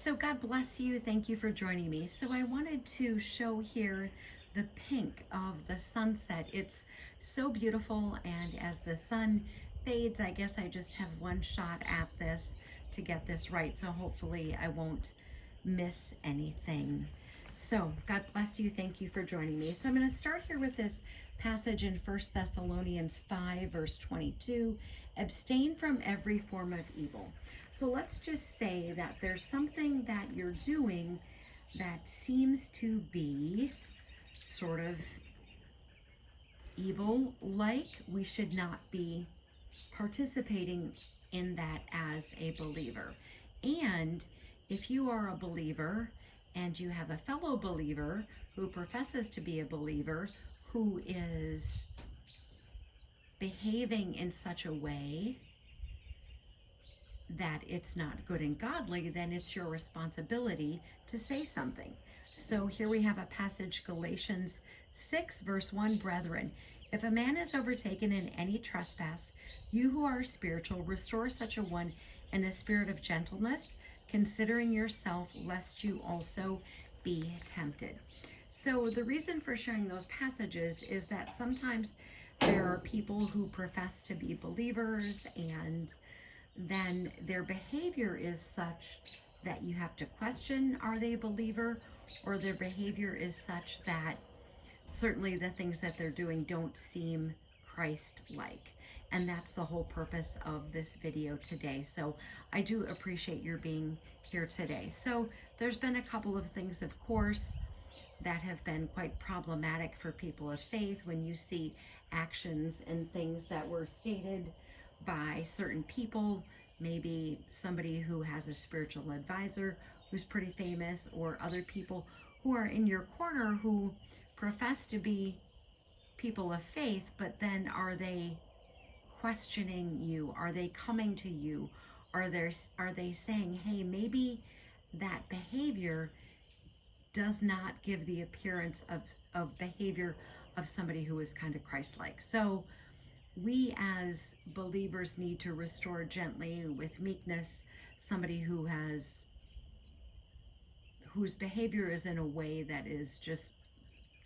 So God bless you. Thank you for joining me. So I wanted to show here the pink of the sunset. It's so beautiful, and as the sun fades, I guess I just have one shot at this to get this right. So hopefully I won't miss anything. So God bless you. Thank you for joining me. So I'm going to start here with this passage in 1 Thessalonians 5 verse 22. Abstain from every form of evil. So let's just say that there's something that you're doing that seems to be sort of evil like. We should not be participating in that as a believer. And if you are a believer and you have a fellow believer who professes to be a believer who is behaving in such a way that it's not good and godly, then it's your responsibility to say something. So here we have a passage, Galatians 6 verse 1, brethren, if a man is overtaken in any trespass, you who are spiritual, restore such a one in a spirit of gentleness, considering yourself, lest you also be tempted. So the reason for sharing those passages is that sometimes there are people who profess to be believers, and then their behavior is such that you have to question, are they a believer? Or their behavior is such that certainly the things that they're doing don't seem Christ-like. And that's the whole purpose of this video today. So I do appreciate your being here today. So there's been a couple of things, of course, that have been quite problematic for people of faith when you see actions and things that were stated by certain people, maybe somebody who has a spiritual advisor who's pretty famous, or other people who are in your corner who profess to be people of faith, but then are they questioning you? Are they coming to you? Are they saying, hey, maybe that behavior does not give the appearance of behavior of somebody who is kind of Christ-like. So we as believers need to restore gently with meekness somebody whose behavior is in a way that is just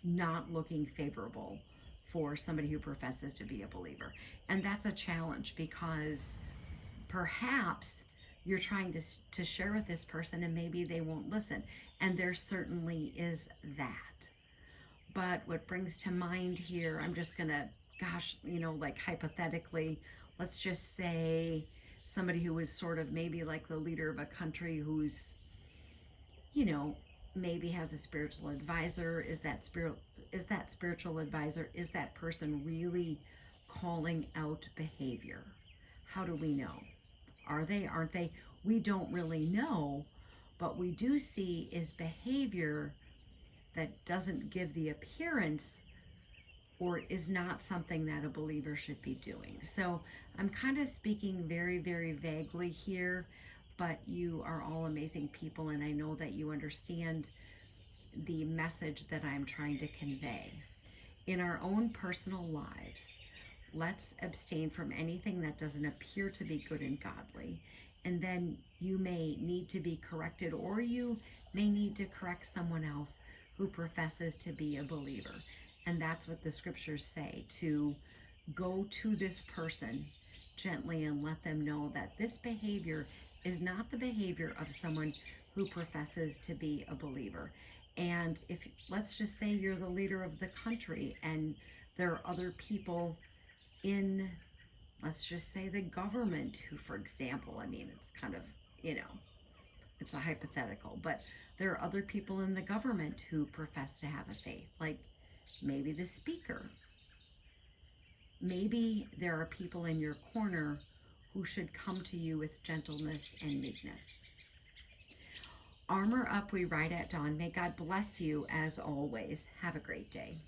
not looking favorable for somebody who professes to be a believer. And that's a challenge, because perhaps you're trying to share with this person and maybe they won't listen. And there certainly is that. But what brings to mind here, I'm just gonna, like hypothetically, let's just say somebody who is sort of maybe like the leader of a country who's, maybe has a spiritual advisor. Is that spiritual advisor, is that person really calling out behavior? How do we know? Are they, aren't they? We don't really know, but we do see is behavior that doesn't give the appearance or is not something that a believer should be doing. So I'm kind of speaking very, very vaguely here, but you are all amazing people, and I know that you understand the message that I'm trying to convey. In our own personal lives, let's abstain from anything that doesn't appear to be good and godly. And then you may need to be corrected, or you may need to correct someone else who professes to be a believer. And that's what the scriptures say, to go to this person gently and let them know that this behavior is not the behavior of someone who professes to be a believer. And if, let's just say you're the leader of the country and there are other people in, let's just say, the government who, for example, it's kind of, it's a hypothetical, but there are other people in the government who profess to have a faith, like maybe the speaker. Maybe there are people in your corner who should come to you with gentleness and meekness. Armor up, we ride at dawn. May God bless you as always. Have a great day.